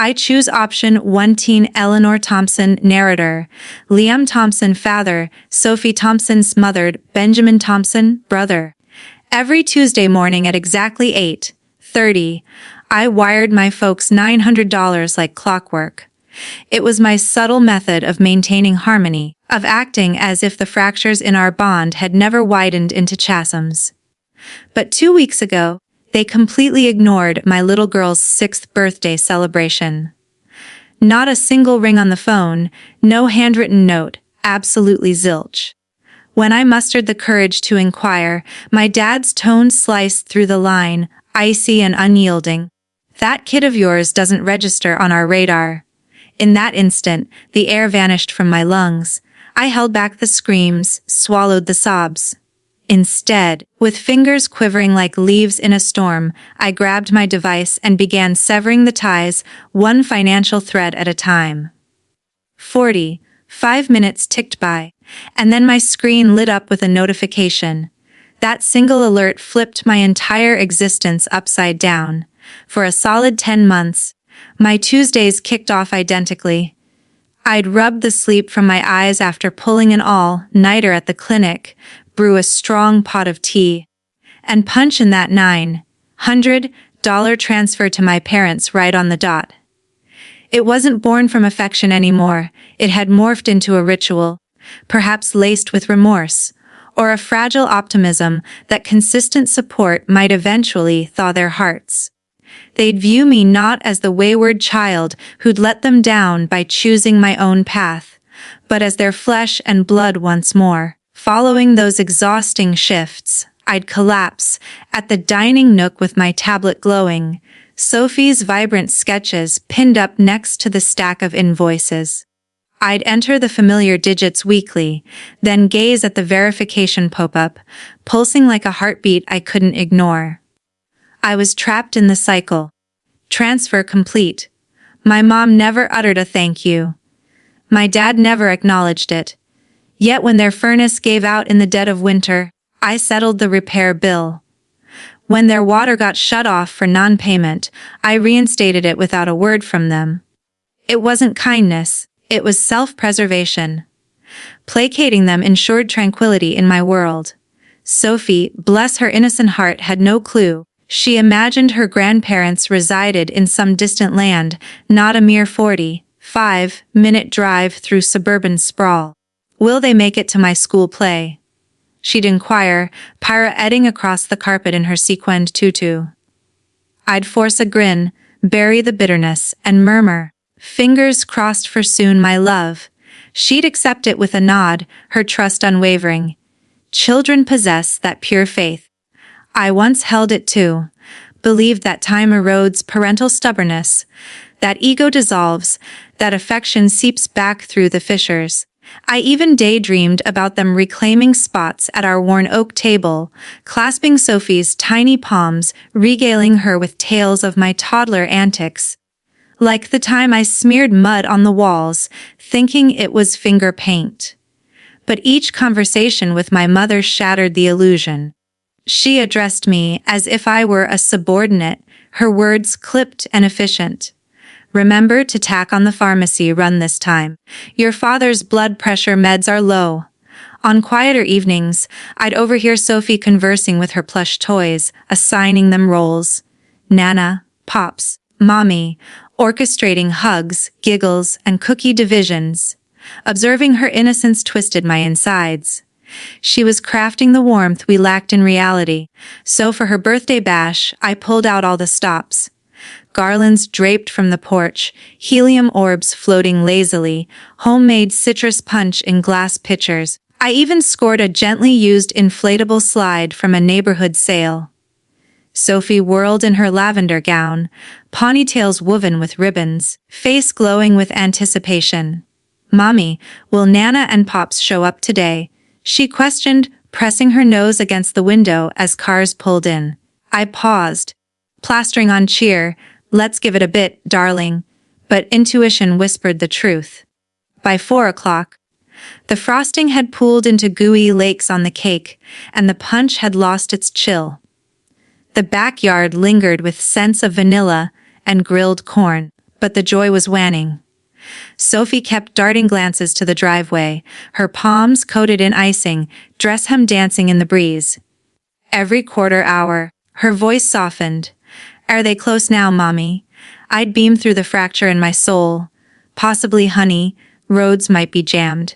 I choose option 1. Teen Eleanor Thompson, narrator. Liam Thompson, father. Sophie Thompson's mother. Benjamin Thompson, brother. Every Tuesday morning at exactly 8:30, I wired my folks $900 like clockwork. It was my subtle method of maintaining harmony, of acting as if the fractures in our bond had never widened into chasms. But 2 weeks ago, they completely ignored my little girl's 6th birthday celebration. Not a single ring on the phone, no handwritten note, absolutely zilch. When I mustered the courage to inquire, my dad's tone sliced through the line, icy and unyielding. "That kid of yours doesn't register on our radar." In that instant, the air vanished from my lungs. I held back the screams, swallowed the sobs. Instead, with fingers quivering like leaves in a storm, I grabbed my device and began severing the ties, one financial thread at a time. 45 minutes ticked by, and then my screen lit up with a notification. That single alert flipped my entire existence upside down. For a solid 10 months, my Tuesdays kicked off identically. I'd rub the sleep from my eyes after pulling an all-nighter at the clinic, brew a strong pot of tea, and punch in that $900 transfer to my parents right on the dot. It wasn't born from affection anymore. It had morphed into a ritual, perhaps laced with remorse, or a fragile optimism that consistent support might eventually thaw their hearts. They'd view me not as the wayward child who'd let them down by choosing my own path, but as their flesh and blood once more. Following those exhausting shifts, I'd collapse at the dining nook with my tablet glowing, Sophie's vibrant sketches pinned up next to the stack of invoices. I'd enter the familiar digits weekly, then gaze at the verification pop-up, pulsing like a heartbeat I couldn't ignore. I was trapped in the cycle. Transfer complete. My mom never uttered a thank you. My dad never acknowledged it. Yet when their furnace gave out in the dead of winter, I settled the repair bill. When their water got shut off for non-payment, I reinstated it without a word from them. It wasn't kindness, it was self-preservation. Placating them ensured tranquility in my world. Sophie, bless her innocent heart, had no clue. She imagined her grandparents resided in some distant land, not a mere 45-minute drive through suburban sprawl. "Will they make it to my school play?" she'd inquire, pirouetting across the carpet in her sequined tutu. I'd force a grin, bury the bitterness, and murmur, "Fingers crossed for soon, my love." She'd accept it with a nod, her trust unwavering. Children possess that pure faith. I once held it too, believed that time erodes parental stubbornness, that ego dissolves, that affection seeps back through the fissures. I even daydreamed about them reclaiming spots at our worn oak table, clasping Sophie's tiny palms, regaling her with tales of my toddler antics. Like the time I smeared mud on the walls, thinking it was finger paint. But each conversation with my mother shattered the illusion. She addressed me as if I were a subordinate, her words clipped and efficient. "Remember to tack on the pharmacy run this time. Your father's blood pressure meds are low." On quieter evenings, I'd overhear Sophie conversing with her plush toys, assigning them roles. Nana, Pops, Mommy, orchestrating hugs, giggles, and cookie divisions. Observing her innocence twisted my insides. She was crafting the warmth we lacked in reality, so for her birthday bash, I pulled out all the stops. Garlands draped from the porch, helium orbs floating lazily, homemade citrus punch in glass pitchers. I even scored a gently used inflatable slide from a neighborhood sale. Sophie whirled in her lavender gown, ponytails woven with ribbons, face glowing with anticipation. "Mommy, will Nana and Pops show up today?" she questioned, pressing her nose against the window as cars pulled in. I paused, plastering on cheer. "Let's give it a bit, darling." But intuition whispered the truth. By 4 o'clock, the frosting had pooled into gooey lakes on the cake, and the punch had lost its chill. The backyard lingered with scents of vanilla and grilled corn, but the joy was waning. Sophie kept darting glances to the driveway, her palms coated in icing, dress hem dancing in the breeze. Every quarter hour, her voice softened. "Are they close now, Mommy?" I'd beam through the fracture in my soul. "Possibly, honey, roads might be jammed."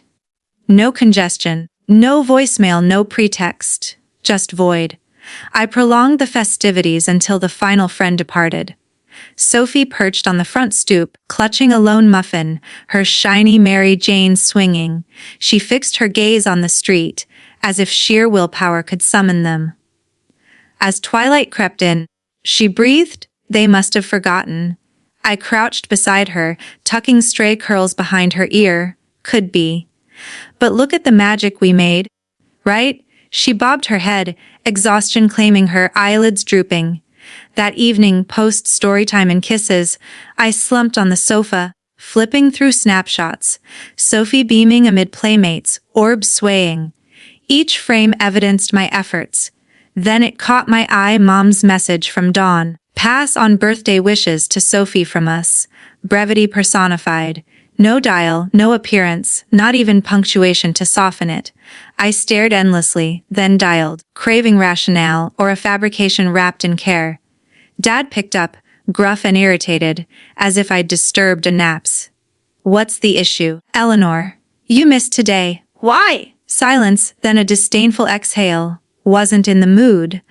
No congestion, no voicemail, no pretext, just void. I prolonged the festivities until the final friend departed. Sophie perched on the front stoop, clutching a lone muffin, her shiny Mary Jane swinging. She fixed her gaze on the street, as if sheer willpower could summon them. As twilight crept in, she breathed, "They must have forgotten." I crouched beside her, tucking stray curls behind her ear. Could be. But look at the magic we made. Right? She bobbed her head, exhaustion claiming her, eyelids drooping. That evening, post-storytime and kisses, I slumped on the sofa, flipping through snapshots, Sophie beaming amid playmates, orbs swaying. Each frame evidenced my efforts. Then it caught my eye, Mom's message from Dawn. "Pass on birthday wishes to Sophie from us." Brevity personified. No dial, no appearance, not even punctuation to soften it. I stared endlessly, then dialed, craving rationale or a fabrication wrapped in care. Dad picked up, gruff and irritated, as if I'd disturbed a naps. "What's the issue, Eleanor? You missed today. Why?" Silence, then a disdainful exhale. "Wasn't in the mood."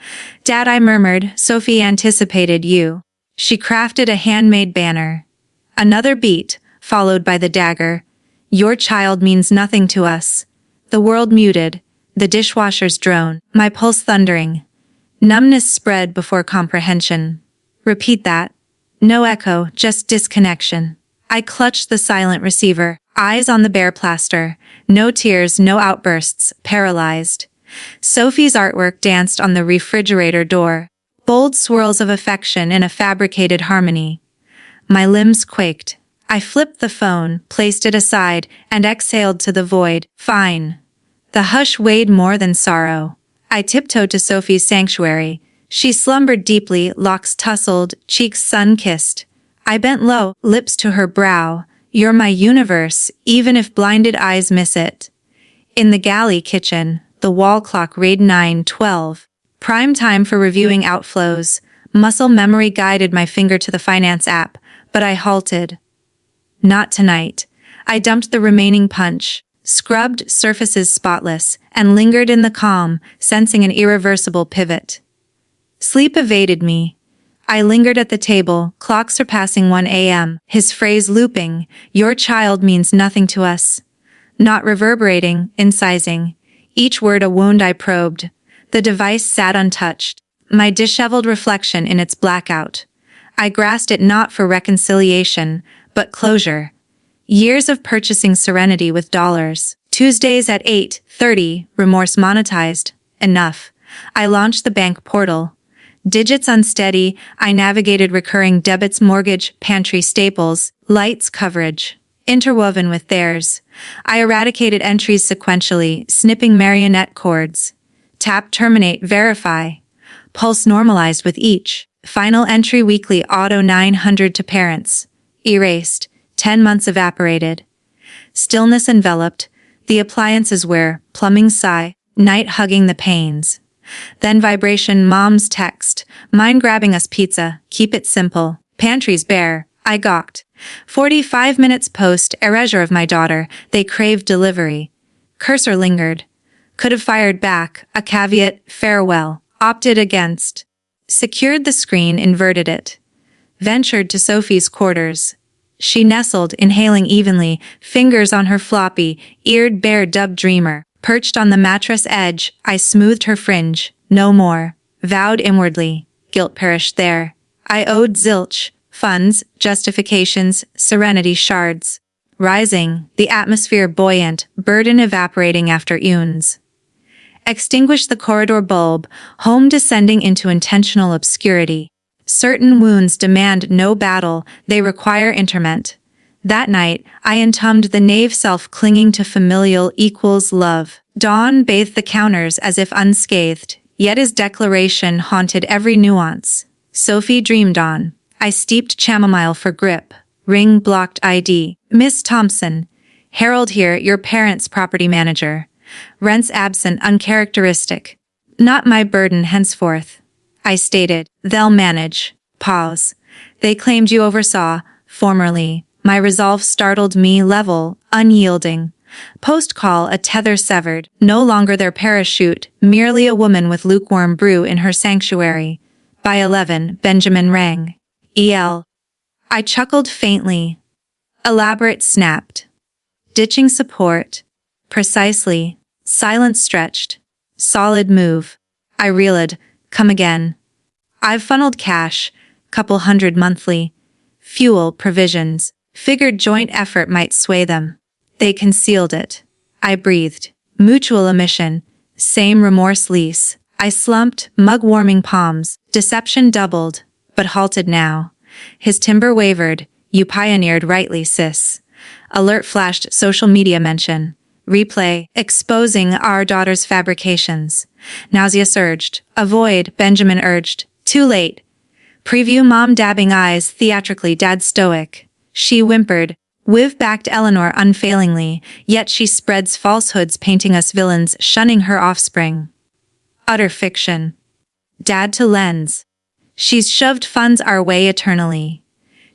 "Dad," I murmured, "Sophie anticipated you." She crafted a handmade banner. Another beat, followed by the dagger. "Your child means nothing to us." The world muted, the dishwasher's drone, my pulse thundering. Numbness spread before comprehension. "Repeat that." No echo, just disconnection. I clutched the silent receiver, eyes on the bare plaster. No tears, no outbursts, paralyzed. Sophie's artwork danced on the refrigerator door, bold swirls of affection in a fabricated harmony. My limbs quaked. I flipped the phone, placed it aside, and exhaled to the void. Fine. The hush weighed more than sorrow. I tiptoed to Sophie's sanctuary. She slumbered deeply, locks tousled, cheeks sun-kissed. I bent low, lips to her brow. "You're my universe, even if blinded eyes miss it." In the galley kitchen, the wall clock read 9:12. Prime time for reviewing outflows. Muscle memory guided my finger to the finance app, but I halted. Not tonight. I dumped the remaining punch, scrubbed surfaces spotless, and lingered in the calm, sensing an irreversible pivot. Sleep evaded me. I lingered at the table, clock surpassing 1 a.m., his phrase looping, "Your child means nothing to us." Not reverberating, incising. Each word a wound I probed. The device sat untouched, my disheveled reflection in its blackout. I grasped it not for reconciliation, but closure. Years of purchasing serenity with dollars. Tuesdays at 8:30, remorse monetized. Enough. I launched the bank portal. Digits unsteady, I navigated recurring debits, mortgage, pantry staples, lights, coverage. Interwoven with theirs. I eradicated entries sequentially, snipping marionette cords. Tap, terminate, verify. Pulse normalized with each. Final entry weekly auto 900 to parents. Erased. 10 months evaporated. Stillness enveloped. The appliances were, plumbing sigh, night hugging the panes. Then vibration, Mom's text, mine grabbing us pizza, keep it simple. Pantries bare. I gawked. 45 minutes post, erasure of my daughter, they craved delivery. Cursor lingered. Could have fired back, a caveat, farewell. Opted against. Secured the screen, inverted it. Ventured to Sophie's quarters. She nestled, inhaling evenly, fingers on her floppy, eared bare dubbed dreamer. Perched on the mattress edge, I smoothed her fringe. No more. Vowed inwardly. Guilt perished there. I owed zilch. Funds, justifications, serenity shards. Rising, the atmosphere buoyant, burden evaporating after eons. Extinguish the corridor bulb, home descending into intentional obscurity. Certain wounds demand no battle, they require interment. That night, I entombed the naive self clinging to familial equals love. Dawn bathed the counters as if unscathed, yet his declaration haunted every nuance. Sophie dreamed on. I steeped chamomile for grip. Ring blocked ID. Miss Thompson. Harold here, your parents' property manager. Rents absent, uncharacteristic. Not my burden henceforth. I stated. They'll manage. Pause. They claimed you oversaw, formerly. My resolve startled me, level, unyielding. Post-call, a tether severed, no longer their parachute, merely a woman with lukewarm brew in her sanctuary. By 11, Benjamin rang. EL. I chuckled faintly. Elaborate snapped. Ditching support. Precisely. Silence stretched. Solid move. I reeled. Come again. I've funneled cash. Couple hundred monthly. Fuel, provisions. Figured joint effort might sway them. They concealed it. I breathed. Mutual omission. Same remorse lease. I slumped, mug-warming palms. Deception doubled, but halted now. His timber wavered. You pioneered rightly, sis. Alert flashed social media mention. Replay, exposing our daughter's fabrications. Nausea surged. Avoid, Benjamin urged. Too late. Preview mom dabbing eyes, theatrically dad stoic. She whimpered. Wiv backed Eleanor unfailingly, yet she spreads falsehoods painting us villains, shunning her offspring. Utter fiction. Dad to lens. She's shoved funds our way eternally.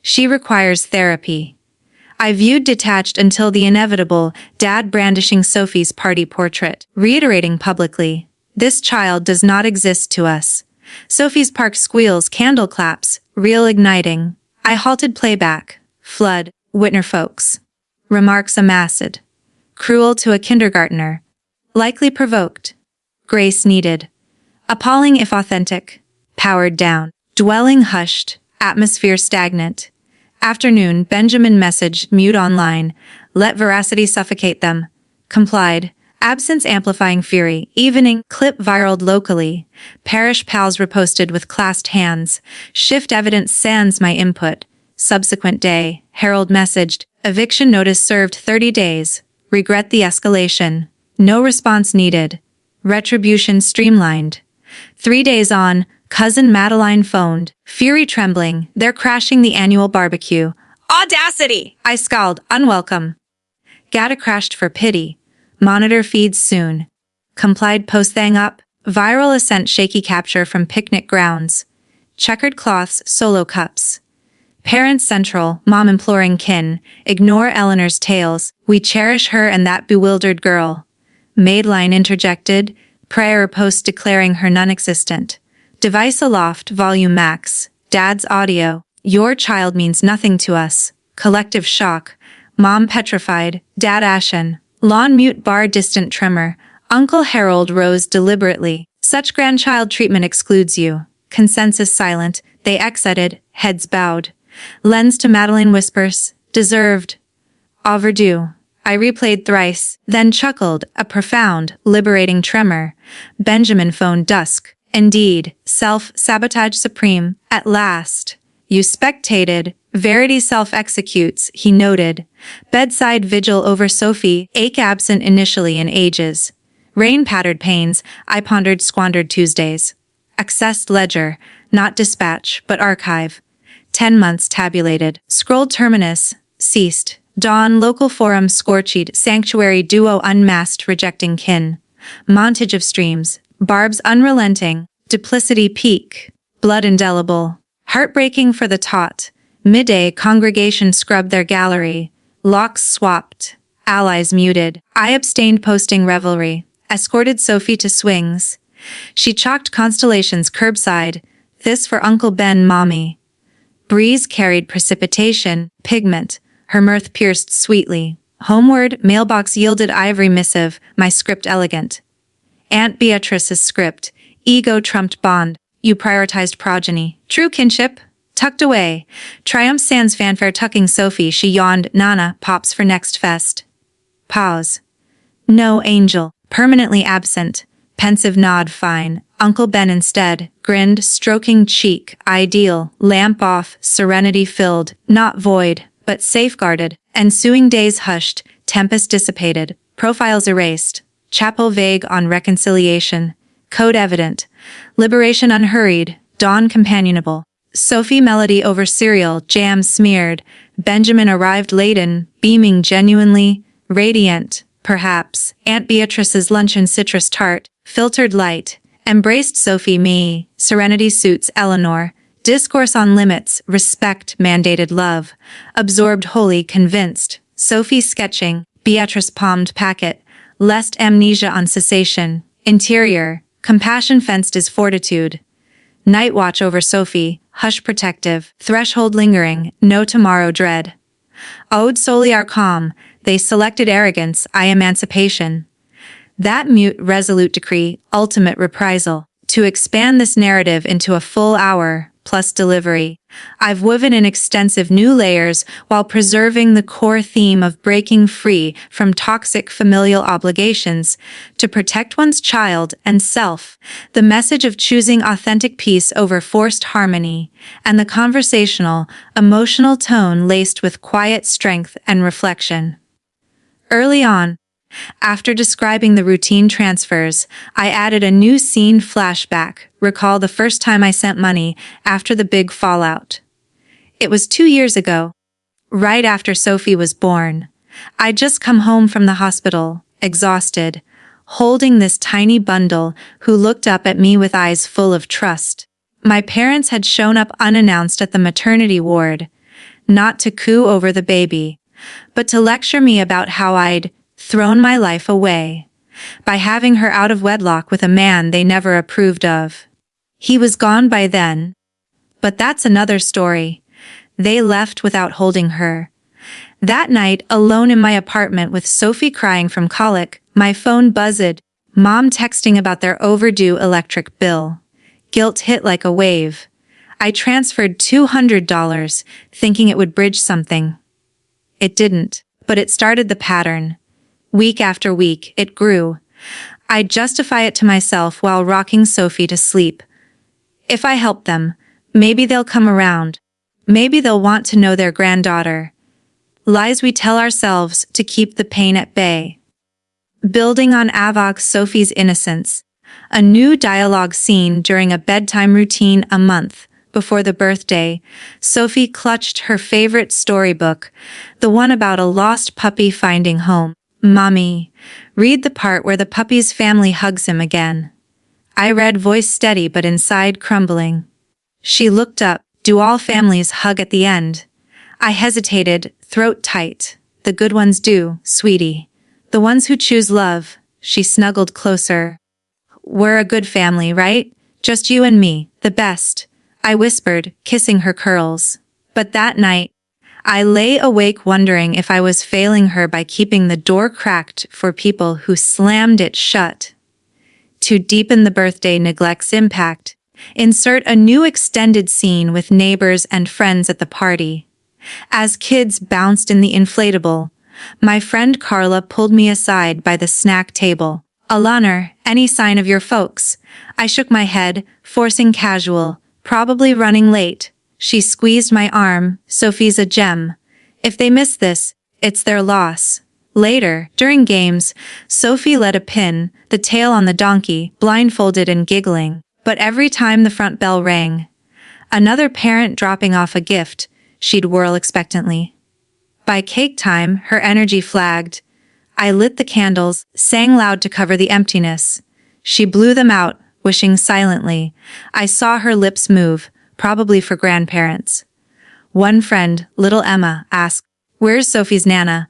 She requires therapy. I viewed detached until the inevitable, dad brandishing Sophie's party portrait, reiterating publicly, this child does not exist to us. Sophie's park squeals, candle claps, reel igniting. I halted playback. Flood. Whitner folks. Remarks amassed. Cruel to a kindergartner. Likely provoked. Grace needed. Appalling if authentic. Powered down. Dwelling hushed. Atmosphere stagnant. Afternoon, Benjamin message, mute online. Let veracity suffocate them. Complied. Absence amplifying fury. Evening, clip viraled locally. Parish pals reposted with clasped hands. Shift evidence sans my input. Subsequent day, Harold messaged, eviction notice served 30 days. Regret the escalation. No response needed. Retribution streamlined. 3 days on, cousin Madeline phoned. Fury trembling, they're crashing the annual barbecue. Audacity! I scowled, unwelcome. Gata crashed for pity. Monitor feeds soon. Complied post thang up. Viral ascent shaky capture from picnic grounds. Checkered cloths, solo cups. Parents central, mom imploring kin, ignore Eleanor's tales, we cherish her and that bewildered girl. Maid line interjected, prayer post declaring her non-existent. Device aloft, volume max, dad's audio, your child means nothing to us. Collective shock, mom petrified, dad ashen. Lawn mute bar distant tremor, Uncle Harold rose deliberately. Such grandchild treatment excludes you. Consensus silent, they exited, heads bowed. Lens to Madeline whispers, deserved. Overdue. I replayed thrice, then chuckled, a profound, liberating tremor. Benjamin phoned dusk. Indeed, self-sabotage supreme, at last. You spectated, verity self-executes, he noted. Bedside vigil over Sophie, ache absent initially in ages. Rain-pattered pains, I pondered squandered Tuesdays. Accessed ledger, not dispatch, but archive. 10 months tabulated. Scrolled terminus. Ceased. Dawn local forum scorched. Sanctuary duo unmasked rejecting kin. Montage of streams. Barbs unrelenting. Duplicity peak. Blood indelible. Heartbreaking for the taught. Midday congregation scrubbed their gallery. Locks swapped. Allies muted. I abstained posting revelry. Escorted Sophie to swings. She chalked constellations curbside. This for Uncle Ben, mommy. Breeze carried precipitation, pigment, her mirth pierced sweetly. Homeward, mailbox yielded ivory missive, my script elegant. Aunt Beatrice's script, ego trumped bond, you prioritized progeny. True kinship, tucked away. Triumph sans fanfare tucking Sophie, she yawned, Nana, pops for next fest. Pause. No angel, permanently absent. Pensive nod, fine. Uncle Ben instead, grinned, stroking cheek, ideal, lamp off, serenity filled, not void, but safeguarded. Ensuing days hushed, tempest dissipated, profiles erased, chapel vague on reconciliation, code evident, liberation unhurried, dawn companionable. Sophie melody over cereal, jam smeared, Benjamin arrived laden, beaming genuinely, radiant, perhaps. Aunt Beatrice's luncheon citrus tart, filtered light, embraced Sophie me, serenity suits Eleanor, discourse on limits, respect mandated love, absorbed wholly convinced, Sophie sketching, Beatrice palmed packet, lest amnesia on cessation, interior, compassion fenced is fortitude. Night watch over Sophie, hush protective, threshold lingering, no tomorrow dread. Ode solely our calm, they selected arrogance, I emancipation. That mute resolute decree, ultimate reprisal. To expand this narrative into a full hour, plus delivery, I've woven in extensive new layers while preserving the core theme of breaking free from toxic familial obligations to protect one's child and self, the message of choosing authentic peace over forced harmony, and the conversational, emotional tone laced with quiet strength and reflection. Early on, after describing the routine transfers, I added a new scene flashback. Recall the first time I sent money after the big fallout. It was 2 years ago, right after Sophie was born. I'd just come home from the hospital, exhausted, holding this tiny bundle who looked up at me with eyes full of trust. My parents had shown up unannounced at the maternity ward, not to coo over the baby, but to lecture me about how I'd thrown my life away by having her out of wedlock with a man they never approved of. He was gone by then, but that's another story. They left without holding her. That night, alone in my apartment with Sophie crying from colic, my phone buzzed, Mom texting about their overdue electric bill. Guilt hit like a wave. I transferred $200, thinking it would bridge something. It didn't, but it started the pattern. Week after week, it grew. I'd justify it to myself while rocking Sophie to sleep. If I help them, maybe they'll come around. Maybe they'll want to know their granddaughter. Lies we tell ourselves to keep the pain at bay. Building on Avog's Sophie's innocence, a new dialogue scene during a bedtime routine a month before the birthday, Sophie clutched her favorite storybook, the one about a lost puppy finding home. Mommy, read the part where the puppy's family hugs him again. I read, voice steady but inside crumbling. She looked up, do all families hug at the end? I hesitated, throat tight. The good ones do, sweetie. The ones who choose love. She snuggled closer. We're a good family, right? Just you and me, the best, I whispered, kissing her curls. But that night, I lay awake wondering if I was failing her by keeping the door cracked for people who slammed it shut. To deepen the birthday neglect's impact, insert a new extended scene with neighbors and friends at the party. As kids bounced in the inflatable, my friend Carla pulled me aside by the snack table. Alanar, any sign of your folks? I shook my head, forcing casual, probably running late. She squeezed my arm, Sophie's a gem. If they miss this, it's their loss. Later, during games, Sophie led a pin, the tail on the donkey, blindfolded and giggling. But every time the front bell rang, another parent dropping off a gift, she'd whirl expectantly. By cake time, her energy flagged. I lit the candles, sang loud to cover the emptiness. She blew them out, wishing silently. I saw her lips move, probably for grandparents. One friend, little Emma, asked, "Where's Sophie's Nana?"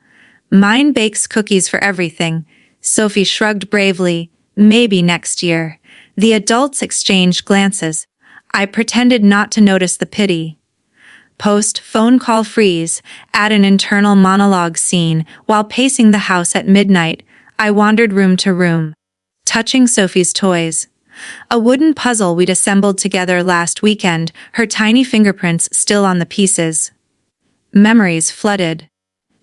"Mine bakes cookies for everything." Sophie shrugged bravely. "Maybe next year." The adults exchanged glances. I pretended not to notice the pity. Post phone call freeze, add an internal monologue scene. While pacing the house at midnight, I wandered room to room, touching Sophie's toys. A wooden puzzle we'd assembled together last weekend, her tiny fingerprints still on the pieces. Memories flooded.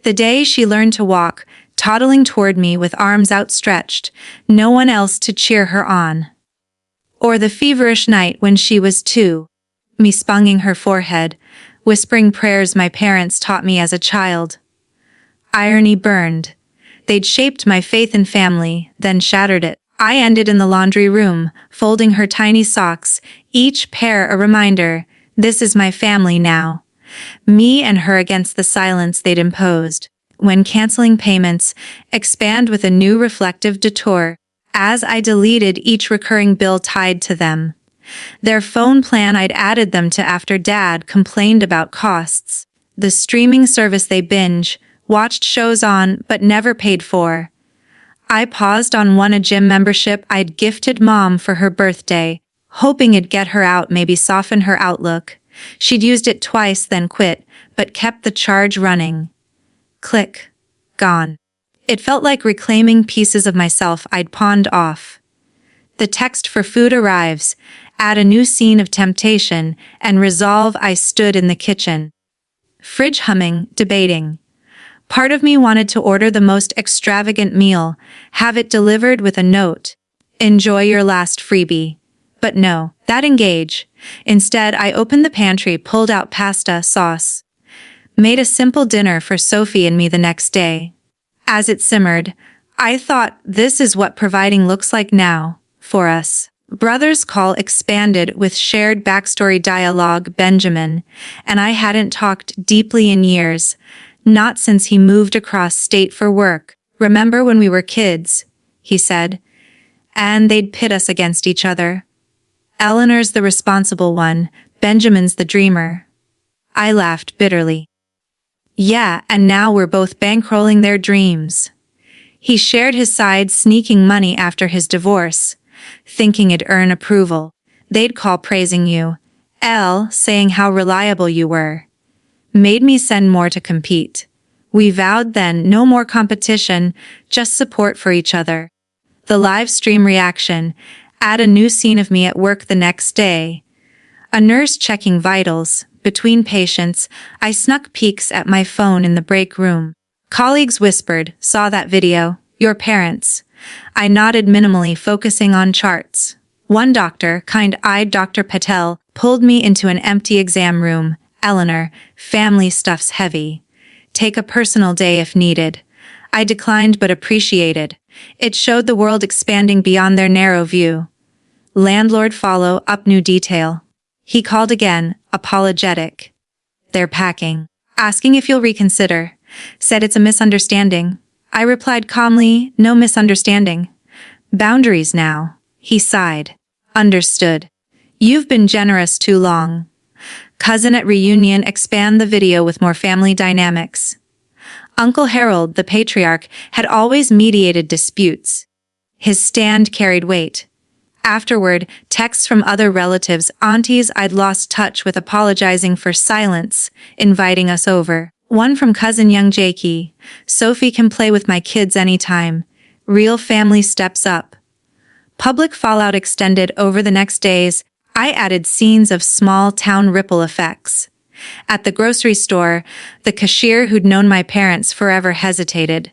The day she learned to walk, toddling toward me with arms outstretched, no one else to cheer her on. Or the feverish night when she was 2, me sponging her forehead, whispering prayers my parents taught me as a child. Irony burned. They'd shaped my faith in family, then shattered it. I ended in the laundry room, folding her tiny socks, each pair a reminder, this is my family now. Me and her against the silence they'd imposed. When canceling payments, expand with a new reflective detour, as I deleted each recurring bill tied to them. Their phone plan I'd added them to after Dad complained about costs. The streaming service they watched shows on, but never paid for. I paused on a gym membership I'd gifted Mom for her birthday, hoping it'd get her out, maybe soften her outlook. She'd used it twice, then quit, but kept the charge running. Click. Gone. It felt like reclaiming pieces of myself I'd pawned off. The text for food arrives. Add a new scene of temptation and resolve. I stood in the kitchen. Fridge humming, debating. Part of me wanted to order the most extravagant meal, have it delivered with a note. Enjoy your last freebie. But no, that engage. Instead, I opened the pantry, pulled out pasta sauce. Made a simple dinner for Sophie and me the next day. As it simmered, I thought, this is what providing looks like now, for us. Brother's call expanded with shared backstory dialogue. Benjamin and I hadn't talked deeply in years, not since he moved across state for work. Remember when we were kids, he said, and they'd pit us against each other. Eleanor's the responsible one, Benjamin's the dreamer. I laughed bitterly. Yeah, and now we're both bankrolling their dreams. He shared his side, sneaking money after his divorce, thinking it'd earn approval. They'd call praising you. Saying how reliable you were. Made me send more to compete. We vowed then no more competition, just support for each other. The live stream reaction. Add a new scene of me at work the next day. A nurse checking vitals. Between patients, I snuck peeks at my phone in the break room. Colleagues whispered, saw that video, your parents. I nodded minimally, focusing on charts. One doctor, kind-eyed Dr. Patel, pulled me into an empty exam room. Eleanor, family stuff's heavy. Take a personal day if needed. I declined but appreciated. It showed the world expanding beyond their narrow view. Landlord follow up, new detail. He called again, apologetic. They're packing. Asking if you'll reconsider. Said it's a misunderstanding. I replied calmly, no misunderstanding. Boundaries now. He sighed. Understood. You've been generous too long. Cousin at reunion, expand the video with more family dynamics. Uncle Harold, the patriarch, had always mediated disputes. His stand carried weight. Afterward, texts from other relatives, aunties I'd lost touch with, apologizing for silence, inviting us over. One from cousin young Jakey. Sophie can play with my kids anytime. Real family steps up. Public fallout extended over the next days. I added scenes of small-town ripple effects. At the grocery store, the cashier who'd known my parents forever hesitated.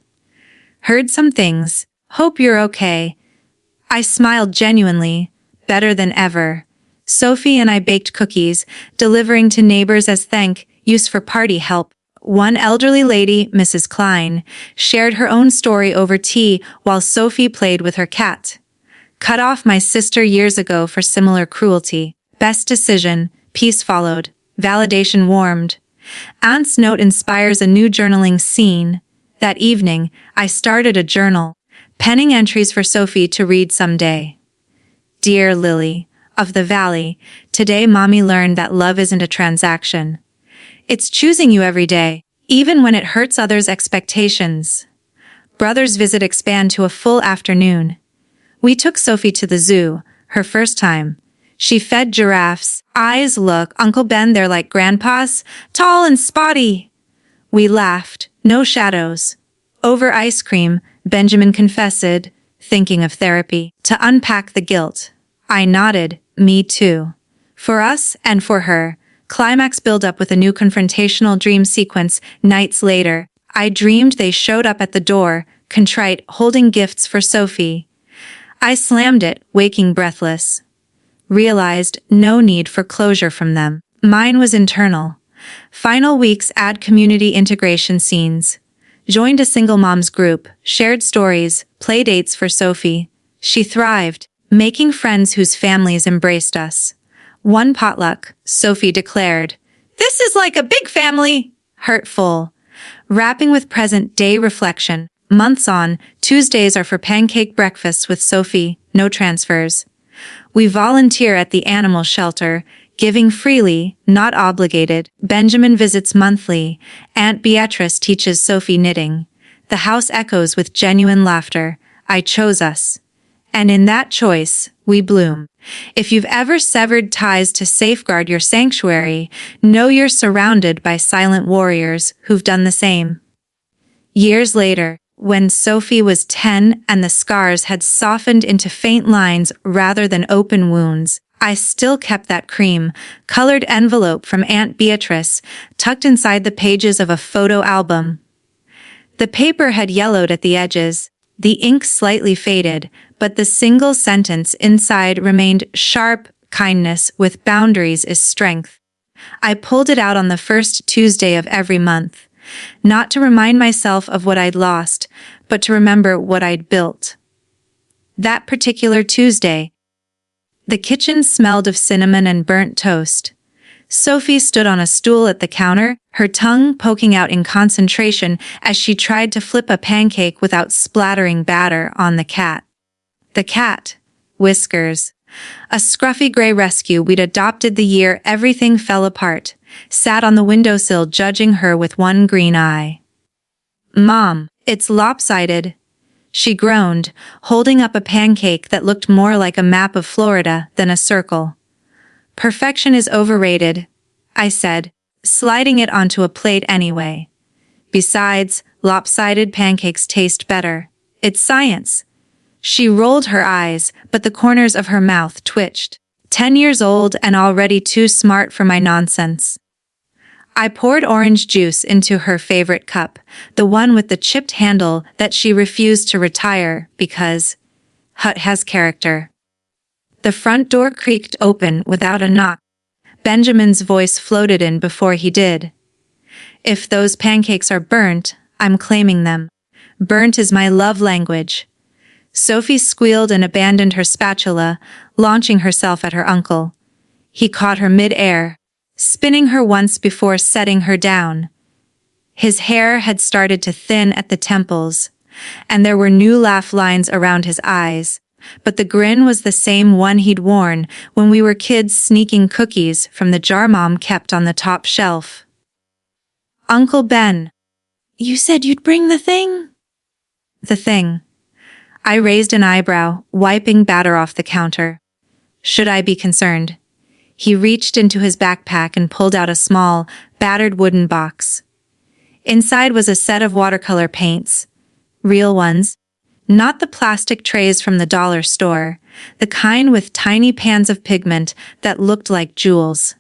Heard some things. Hope you're okay. I smiled genuinely. Better than ever. Sophie and I baked cookies, delivering to neighbors as thank yous for party help. One elderly lady, Mrs. Klein, shared her own story over tea while Sophie played with her cat. Cut off my sister years ago for similar cruelty. Best decision. Peace followed. Validation warmed. Aunt's note inspires a new journaling scene. That evening, I started a journal, penning entries for Sophie to read someday. Dear Lily, of the Valley, today Mommy learned that love isn't a transaction. It's choosing you every day, even when it hurts others' expectations. Brother's visit expand to a full afternoon. We took Sophie to the zoo, her first time. She fed giraffes. Eyes look, Uncle Ben, they're like grandpa's, tall and spotty. We laughed, no shadows. Over ice cream, Benjamin confessed, thinking of therapy, to unpack the guilt. I nodded, me too. For us and for her. Climax build up with a new confrontational dream sequence. Nights later, I dreamed they showed up at the door, contrite, holding gifts for Sophie. I slammed it, waking breathless. Realized no need for closure from them. Mine was internal. Final weeks, add community integration scenes. Joined a single moms group, shared stories, play dates for Sophie. She thrived, making friends whose families embraced us. One potluck, Sophie declared, This is like a big family. Hurtful. Wrapping with present-day reflection. Months on, Tuesdays are for pancake breakfasts with Sophie, no transfers. We volunteer at the animal shelter, giving freely, not obligated. Benjamin visits monthly. Aunt Beatrice teaches Sophie knitting. The house echoes with genuine laughter. I chose us. And in that choice, we bloom. If you've ever severed ties to safeguard your sanctuary, know you're surrounded by silent warriors who've done the same. Years later, when Sophie was 10 and the scars had softened into faint lines rather than open wounds, I still kept that cream-colored envelope from Aunt Beatrice tucked inside the pages of a photo album. The paper had yellowed at the edges, the ink slightly faded, but the single sentence inside remained sharp. Kindness with boundaries is strength. I pulled it out on the first Tuesday of every month, not to remind myself of what I'd lost, but to remember what I'd built. That particular Tuesday, the kitchen smelled of cinnamon and burnt toast. Sophie stood on a stool at the counter, her tongue poking out in concentration as she tried to flip a pancake without splattering batter on the cat. The cat, Whiskers, a scruffy gray rescue we'd adopted the year everything fell apart, sat on the windowsill judging her with one green eye. "Mom, it's lopsided," she groaned, holding up a pancake that looked more like a map of Florida than a circle. "Perfection is overrated," I said, sliding it onto a plate anyway. "Besides, lopsided pancakes taste better. It's science." She rolled her eyes, but the corners of her mouth twitched. 10 years old and already too smart for my nonsense. I poured orange juice into her favorite cup, the one with the chipped handle that she refused to retire because Hut has character. The front door creaked open without a knock. Benjamin's voice floated in before he did. "If those pancakes are burnt, I'm claiming them. Burnt is my love language." Sophie squealed and abandoned her spatula, launching herself at her uncle. He caught her mid-air, spinning her once before setting her down. His hair had started to thin at the temples, and there were new laugh lines around his eyes, but the grin was the same one he'd worn when we were kids sneaking cookies from the jar Mom kept on the top shelf. "Uncle Ben, you said you'd bring the thing?" "The thing." I raised an eyebrow, wiping batter off the counter. Should I be concerned? He reached into his backpack and pulled out a small, battered wooden box. Inside was a set of watercolor paints. Real ones. Not the plastic trays from the dollar store, the kind with tiny pans of pigment that looked like jewels.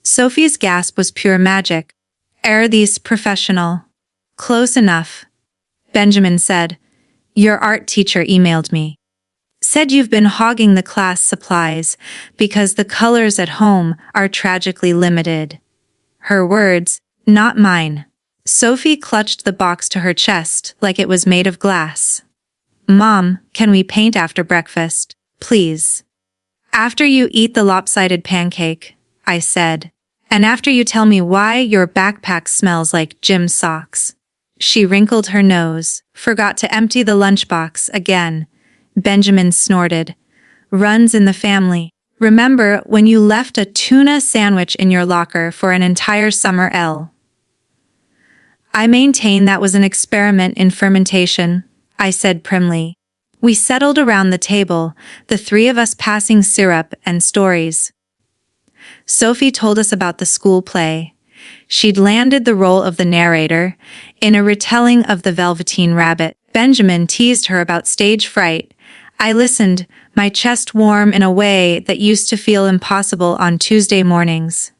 Sophie's gasp was pure magic. "Are these professional?" "Close enough," Benjamin said. "Your art teacher emailed me. Said you've been hogging the class supplies because the colors at home are tragically limited." Her words, not mine. Sophie clutched the box to her chest like it was made of glass. "Mom, can we paint after breakfast, please?" "After you eat the lopsided pancake," I said. "And after you tell me why your backpack smells like gym socks." She wrinkled her nose, forgot to empty the lunchbox again. Benjamin snorted. "Runs in the family. Remember when you left a tuna sandwich in your locker for an entire summer L?" "I maintain that was an experiment in fermentation," I said primly. We settled around the table, the three of us passing syrup and stories. Sophie told us about the school play. She'd landed the role of the narrator in a retelling of The Velveteen Rabbit. Benjamin teased her about stage fright. I listened, my chest warm in a way that used to feel impossible on Tuesday mornings.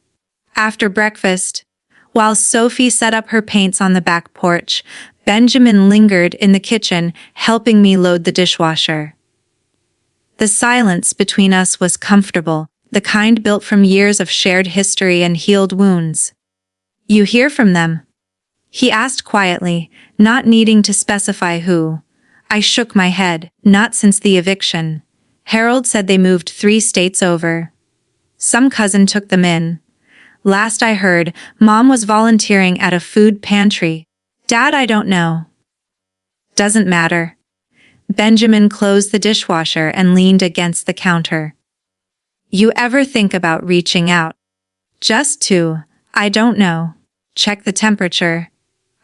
After breakfast, while Sophie set up her paints on the back porch, Benjamin lingered in the kitchen, helping me load the dishwasher. The silence between us was comfortable, the kind built from years of shared history and healed wounds. "You hear from them?" he asked quietly, not needing to specify who. I shook my head. "Not since the eviction. Harold said they moved 3 states over. Some cousin took them in. Last I heard, Mom was volunteering at a food pantry. Dad, I don't know. Doesn't matter. Benjamin closed the dishwasher and leaned against the counter. You ever think about reaching out? Just to, I don't know, check the temperature.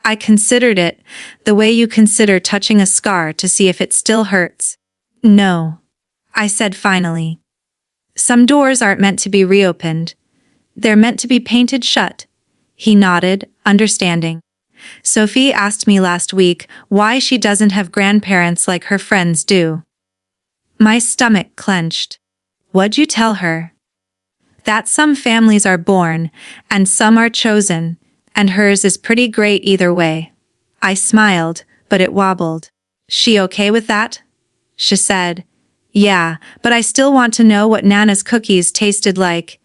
I considered it, the way you consider touching a scar to see if it still hurts. No, I said finally. Some doors aren't meant to be reopened. They're meant to be painted shut. He nodded, understanding. Sophie asked me last week why she doesn't have grandparents like her friends do. My stomach clenched. What'd you tell her? That some families are born, and some are chosen, and hers is pretty great either way. I smiled, but it wobbled. She okay with that? She said. Yeah, but I still want to know what Nana's cookies tasted like.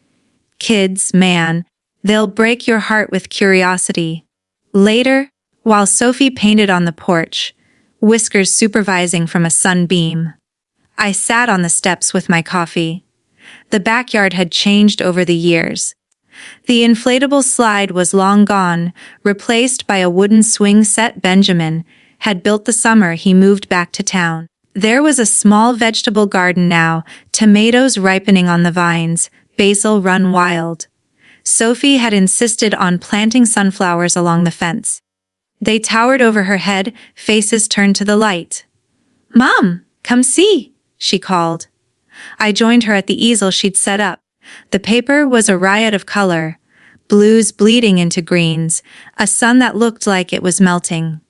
Kids, man, they'll break your heart with curiosity. Later, while Sophie painted on the porch, whiskers supervising from a sunbeam, I sat on the steps with my coffee. The backyard had changed over the years. The inflatable slide was long gone, replaced by a wooden swing set Benjamin had built the summer he moved back to town. There was a small vegetable garden now, tomatoes ripening on the vines, basil run wild. Sophie had insisted on planting sunflowers along the fence. They towered over her head, faces turned to the light. Mom, come see, she called. I joined her at the easel she'd set up. The paper was a riot of color, blues bleeding into greens, a sun that looked like it was melting.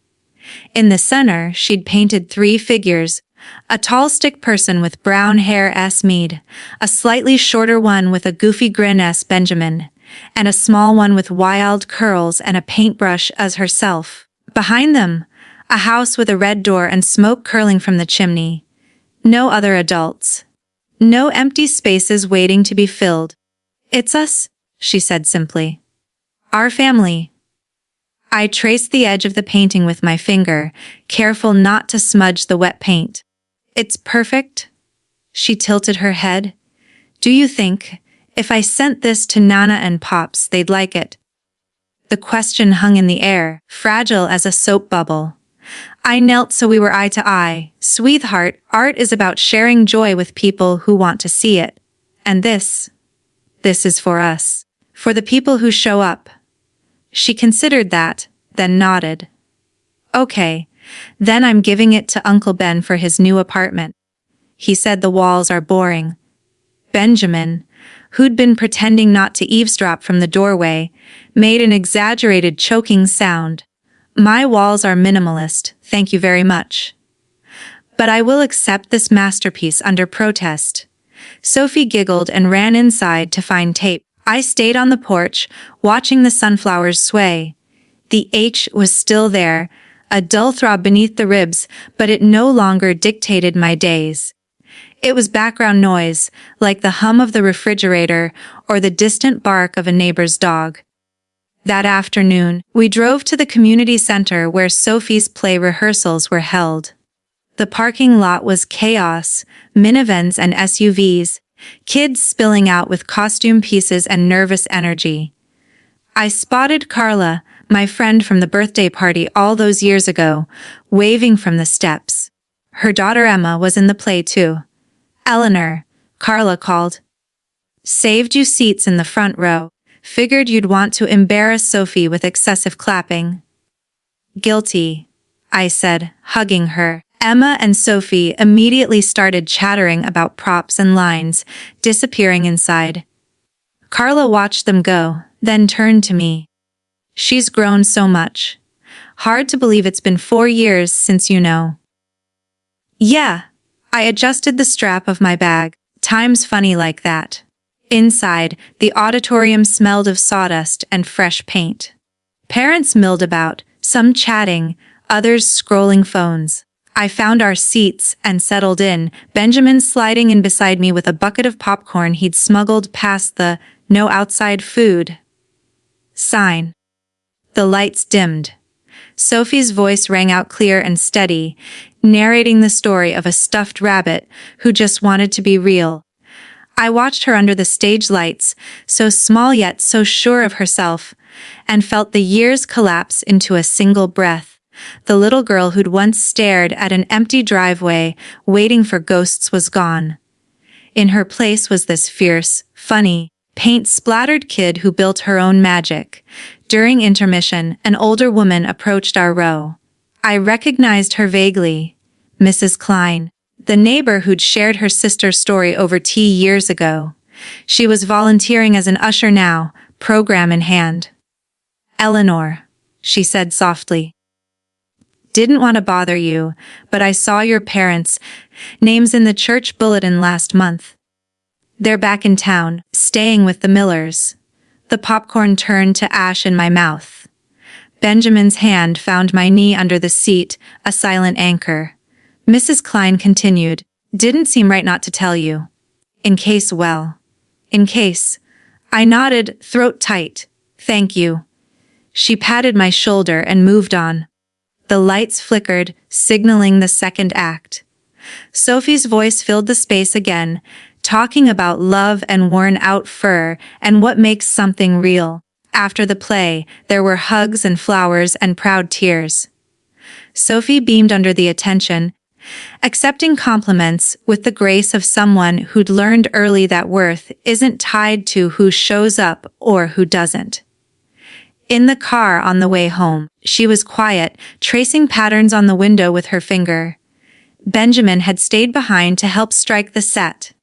In the center, she'd painted 3 figures, a tall stick person with brown hair S. Mead, a slightly shorter one with a goofy grin S. Benjamin, and a small one with wild curls and a paintbrush as herself. Behind them, a house with a red door and smoke curling from the chimney. No other adults. No empty spaces waiting to be filled. It's us, she said simply. Our family. I traced the edge of the painting with my finger, careful not to smudge the wet paint. It's perfect. She tilted her head. Do you think, if I sent this to Nana and Pops, they'd like it? The question hung in the air, fragile as a soap bubble. I knelt so we were eye to eye. Sweetheart, art is about sharing joy with people who want to see it. And this is for us. For the people who show up. She considered that, then nodded. Okay, then I'm giving it to Uncle Ben for his new apartment. He said the walls are boring. Benjamin, who'd been pretending not to eavesdrop from the doorway, made an exaggerated choking sound. My walls are minimalist, thank you very much. But I will accept this masterpiece under protest. Sophie giggled and ran inside to find tape. I stayed on the porch, watching the sunflowers sway. The H was still there, a dull throb beneath the ribs, but it no longer dictated my days. It was background noise, like the hum of the refrigerator or the distant bark of a neighbor's dog. That afternoon, we drove to the community center where Sophie's play rehearsals were held. The parking lot was chaos, minivans and SUVs, kids spilling out with costume pieces and nervous energy. I spotted Carla, my friend from the birthday party all those years ago, waving from the steps. Her daughter Emma was in the play too. Eleanor, Carla called. Saved you seats in the front row. Figured you'd want to embarrass Sophie with excessive clapping. Guilty, I said, hugging her. Emma and Sophie immediately started chattering about props and lines, disappearing inside. Carla watched them go, then turned to me. She's grown so much. Hard to believe it's been 4 years since you know. Yeah, I adjusted the strap of my bag. Time's funny like that. Inside, the auditorium smelled of sawdust and fresh paint. Parents milled about, some chatting, others scrolling phones. I found our seats and settled in, Benjamin sliding in beside me with a bucket of popcorn he'd smuggled past the "no outside food" sign. The lights dimmed. Sophie's voice rang out clear and steady, narrating the story of a stuffed rabbit who just wanted to be real. I watched her under the stage lights, so small yet so sure of herself, and felt the years collapse into a single breath. The little girl who'd once stared at an empty driveway, waiting for ghosts, was gone. In her place was this fierce, funny, paint-splattered kid who built her own magic. During intermission, an older woman approached our row. I recognized her vaguely. Mrs. Klein, the neighbor who'd shared her sister's story over tea years ago. She was volunteering as an usher now, program in hand. "Eleanor," she said softly. "Didn't want to bother you, but I saw your parents' names in the church bulletin last month. They're back in town, staying with the Millers." The popcorn turned to ash in my mouth. Benjamin's hand found my knee under the seat, a silent anchor. Mrs. Klein continued, "Didn't seem right not to tell you. In case. I nodded, throat tight. "Thank you." She patted my shoulder and moved on. The lights flickered, signaling the second act. Sophie's voice filled the space again, talking about love and worn-out fur and what makes something real. After the play, there were hugs and flowers and proud tears. Sophie beamed under the attention, accepting compliments with the grace of someone who'd learned early that worth isn't tied to who shows up or who doesn't. In the car on the way home, she was quiet, tracing patterns on the window with her finger. Benjamin had stayed behind to help strike the set.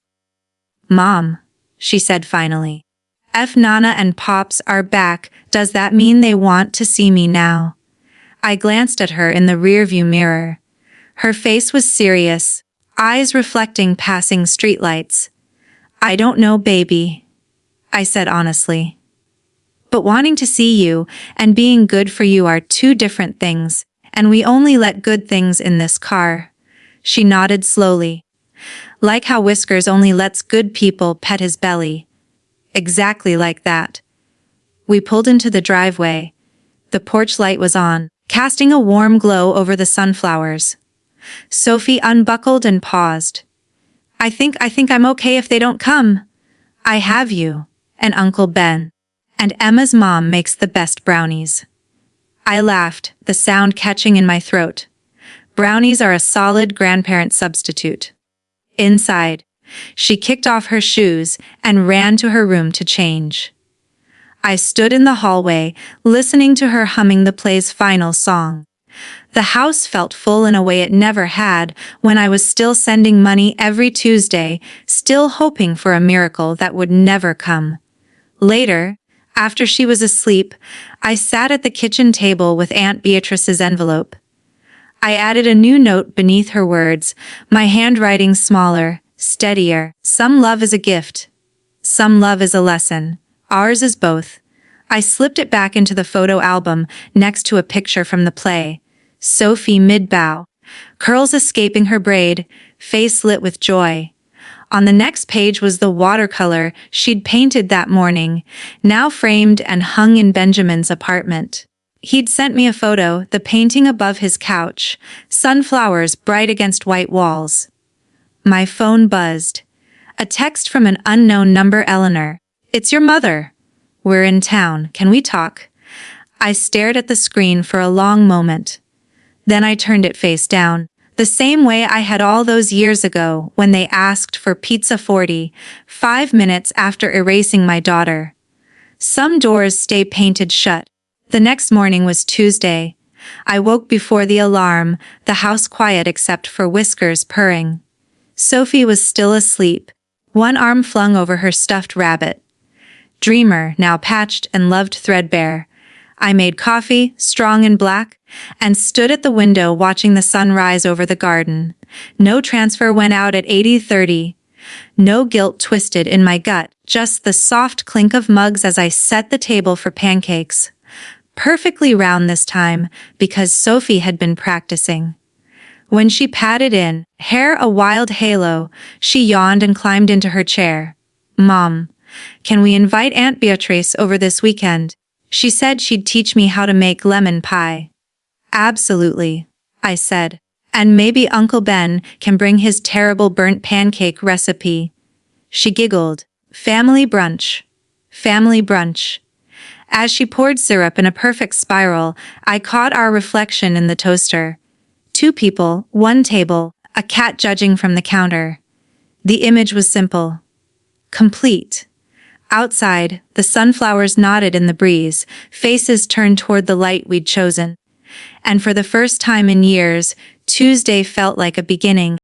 "Mom," she said finally. "If Nana and Pops are back, does that mean they want to see me now?" I glanced at her in the rearview mirror. Her face was serious, eyes reflecting passing streetlights. "I don't know, baby," I said honestly. "But wanting to see you and being good for you are two different things, and we only let good things in this car." She nodded slowly. "Like how Whiskers only lets good people pet his belly." Exactly like that. We pulled into the driveway. The porch light was on, casting a warm glow over the sunflowers. Sophie unbuckled and paused. I think I'm okay if they don't come. I have you, and Uncle Ben. And Emma's mom makes the best brownies." I laughed, the sound catching in my throat. Brownies are a solid grandparent substitute. Inside, she kicked off her shoes and ran to her room to change. I stood in the hallway, listening to her humming the play's final song. The house felt full in a way it never had when I was still sending money every Tuesday, still hoping for a miracle that would never come. Later, after she was asleep, I sat at the kitchen table with Aunt Beatrice's envelope. I added a new note beneath her words, my handwriting smaller, steadier. "Some love is a gift. Some love is a lesson. Ours is both." I slipped it back into the photo album next to a picture from the play. Sophie mid-bow, curls escaping her braid, face lit with joy. On the next page was the watercolor she'd painted that morning, now framed and hung in Benjamin's apartment. He'd sent me a photo, the painting above his couch, sunflowers bright against white walls. My phone buzzed. A text from an unknown number. "Eleanor, it's your mother. We're in town. Can we talk?" I stared at the screen for a long moment. Then I turned it face down, the same way I had all those years ago when they asked for pizza 5 minutes after erasing my daughter. Some doors stay painted shut. The next morning was Tuesday. I woke before the alarm, the house quiet except for Whiskers purring. Sophie was still asleep, one arm flung over her stuffed rabbit. Dreamer, now patched and loved threadbare. I made coffee, strong and black, and stood at the window watching the sun rise over the garden. No transfer went out at 80:30. No guilt twisted in my gut, just the soft clink of mugs as I set the table for pancakes. Perfectly round this time, because Sophie had been practicing. When she patted in, hair a wild halo, she yawned and climbed into her chair. "Mom, can we invite Aunt Beatrice over this weekend? She said she'd teach me how to make lemon pie." "Absolutely," I said. "And maybe Uncle Ben can bring his terrible burnt pancake recipe." She giggled. Family brunch. Family brunch. As she poured syrup in a perfect spiral, I caught our reflection in the toaster. 2 people, 1 table, a cat judging from the counter. The image was simple. Complete. Outside, the sunflowers nodded in the breeze, faces turned toward the light we'd chosen. And for the first time in years, Tuesday felt like a beginning.